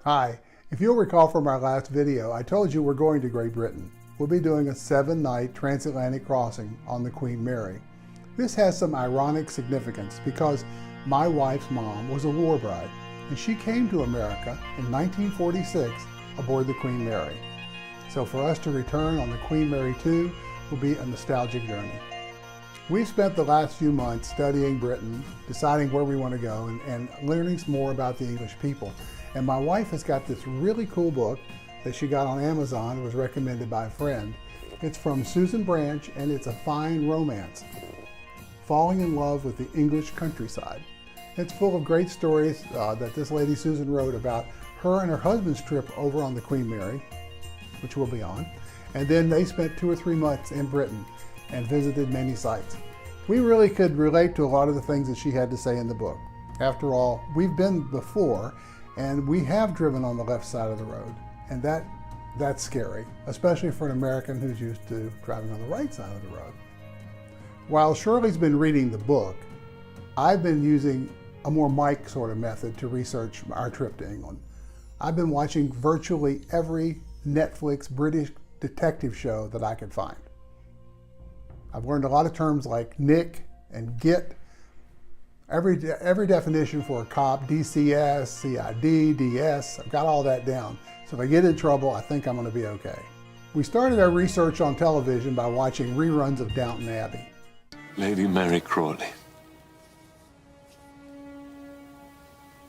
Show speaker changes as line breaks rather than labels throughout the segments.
Hi, if you'll recall from our last video, I told you we're going to Great Britain. We'll be doing a 7-night transatlantic crossing on the Queen Mary. This has some ironic significance because my wife's mom was a war bride, and she came to America in 1946 aboard the Queen Mary. So for us to return on the Queen Mary too will be a nostalgic journey. We've spent the last few months studying Britain, deciding where we want to go, and learning some more about the English people. And my wife has got this really cool book that she got on Amazon. It was recommended by a friend. It's from Susan Branch, and it's a fine romance, falling in love with the English countryside. It's full of great stories that this lady Susan wrote about her and her husband's trip over on the Queen Mary, which we'll be on. And then they spent 2 or 3 months in Britain and visited many sites. We really could relate to a lot of the things that she had to say in the book. After all, we've been before, and we have driven on the left side of the road, and that's scary, especially for an American who's used to driving on the right side of the road. While Shirley's been reading the book, I've been using a more Mike sort of method to research our trip to England. I've been watching virtually every Netflix British detective show that I could find. I've learned a lot of terms like nick and git, every definition for a cop, DCS, CID, DS, I've got all that down. So if I get in trouble, I think I'm going to be okay. We started our research on television by watching reruns of Downton Abbey.
Lady Mary Crawley,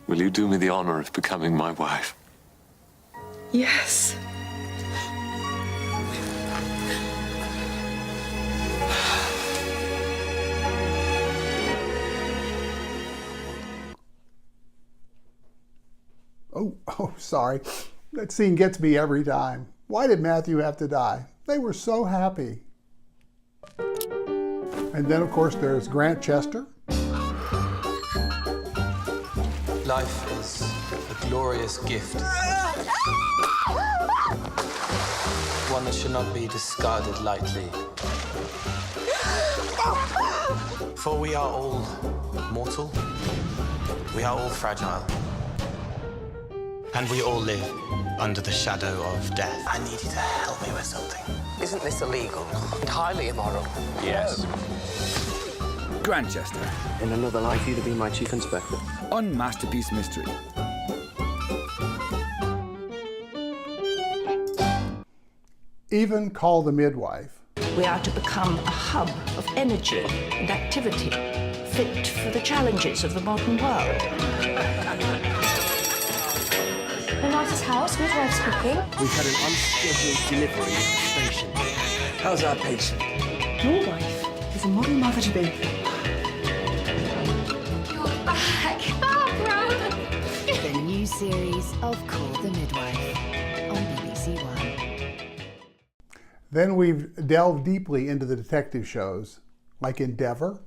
will you do me the honor of becoming my wife?
Yes.
Oh, sorry. That scene gets me every time. Why did Matthew have to die? They were so happy. And then, of course, there's Grantchester.
Life is a glorious gift. One that should not be discarded lightly. For we are all mortal. We are all fragile. And we all live under the shadow of death. I need you to help me with something.
Isn't this illegal and highly immoral?
Yes.
Grantchester.
In another life, you'd be my chief inspector.
On Masterpiece Mystery.
Even called the Midwife.
We are to become a hub of energy and activity, fit for the challenges of the modern world.
The nicest house, Midwife speaking.
We've had an unscheduled delivery at the station. How's our patient?
Your wife is a model mother-to-be. You're back, Barbara!
The new series of Call the Midwife on BBC One.
Then we've delved deeply into the detective shows, like Endeavour.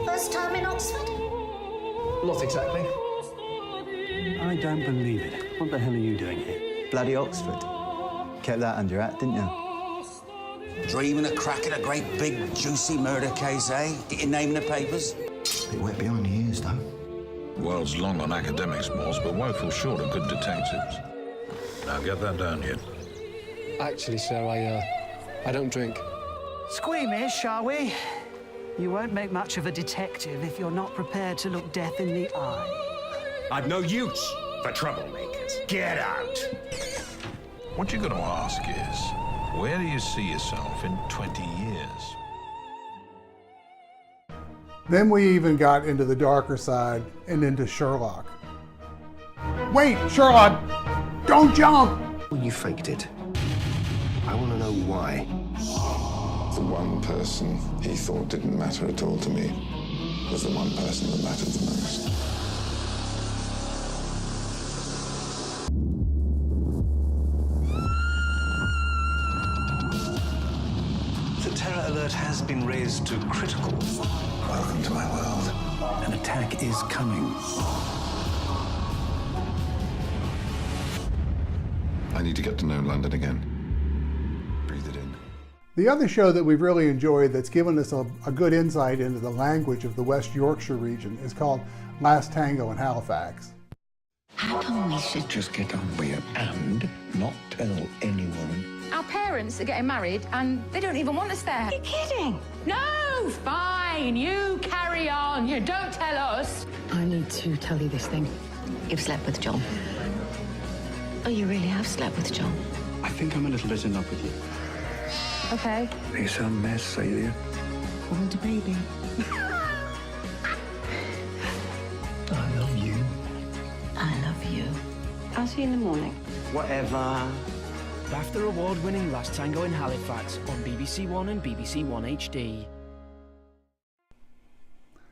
First time in Oxford?
Not exactly.
I don't believe it. What the hell are you doing here?
Bloody Oxford. Kept that under your hat, didn't you?
Dreaming of cracking a great big juicy murder case, eh? Get your name in the papers?
Bit wet behind the ears, though.
World's long on academics, Moss, but woeful short of good detectives. Now get that down here.
Actually, sir, I don't drink.
Squeamish, shall we? You won't make much of a detective if you're not prepared to look death in the eye.
I've no use for troublemakers. Get out!
What you're going to ask is, where do you see yourself in 20 years?
Then we even got into the darker side and into Sherlock. Wait, Sherlock! Don't jump!
Well, you faked it. I want to know why.
The one person he thought didn't matter at all to me was the one person that mattered the most.
The terror alert has been raised to critical.
Welcome to my world.
An attack is coming.
I need to get to know London again. Breathe it in.
The other show that we've really enjoyed that's given us a good insight into the language of the West Yorkshire region is called Last Tango in Halifax.
How come we should just get on with it and not tell anyone?
Our parents are getting married and they don't even want us there.
Are you kidding?
No, fine. You carry on. You don't tell us.
I need to tell you this thing. You've slept with John. Oh, you really have slept with John?
I think I'm a little bit in love with you.
Okay.
It's a mess, Celia.
Hold a baby.
I love you.
I love you.
I'll see you in the morning.
Whatever.
BAFTA award-winning Last Tango in Halifax on BBC One and BBC One HD.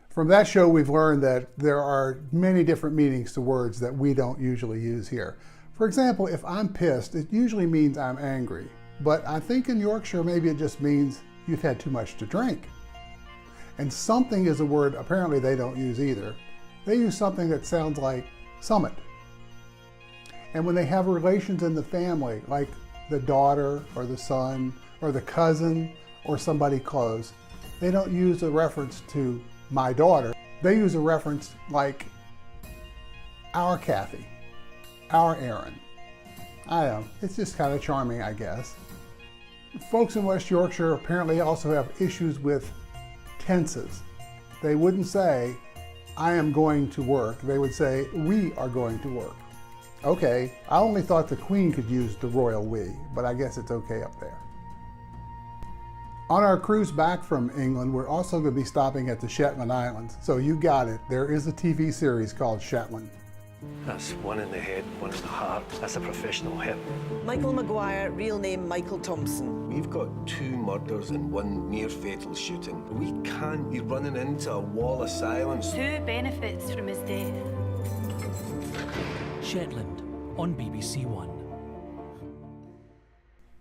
From that show, we've learned that there are many different meanings to words that we don't usually use here. For example, if I'm pissed, it usually means I'm angry. But I think in Yorkshire, maybe it just means you've had too much to drink. And something is a word apparently they don't use either. They use something that sounds like summit. And when they have relations in the family, like the daughter or the son or the cousin or somebody close, they don't use a reference to my daughter. They use a reference like our Kathy, our Aaron. I don't know, it's just kind of charming, I guess. Folks in West Yorkshire apparently also have issues with tenses. They wouldn't say, I am going to work. They would say, we are going to work. Okay, I only thought the Queen could use the royal we, but I guess it's okay up there. On our cruise back from England, we're also going to be stopping at the Shetland Islands. So you got it, there is a TV series called Shetland.
That's one in the head, one in the heart. That's a professional hit.
Michael Maguire, real name Michael Thompson.
We've got 2 murders and 1 near-fatal shooting. We can't be running into a wall of silence.
Who benefits from his death?
Shetland on BBC One.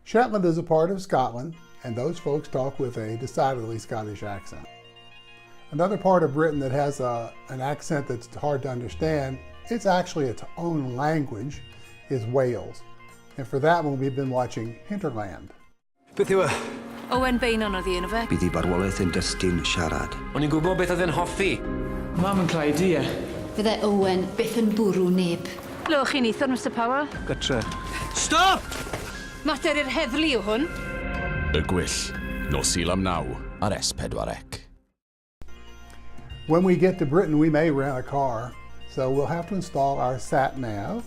Shetland is a part of Scotland, and those folks talk with a decidedly Scottish accent. Another part of Britain that has an accent that's hard to understand, it's actually its own language, is Wales. And for that one, we've been watching Hinterland.
Beth yw e?
Owen Bainon o ddyn fe.
Bydd I farwolaeth yn dystyn siarad.
O'n i'n gwybod beth oedd yn hoffi. Mam yn Clyde, ie.
Fydde Owen byth yn bwrw neb. Lwch i neithwr, Mr Power.
Gytre. Stop!
Mater i'r heddlu yw hwn.
Y Gwyll, nos Sul am 9 ar S4C.
When we get to Britain, we may rent a car, so we'll have to install our sat-nav.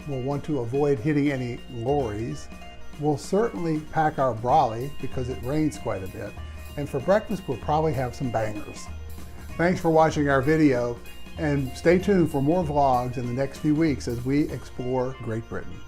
We'll want to avoid hitting any lorries. We'll certainly pack our brolly because it rains quite a bit. And for breakfast, we'll probably have some bangers. Thanks for watching our video, and stay tuned for more vlogs in the next few weeks as we explore Great Britain.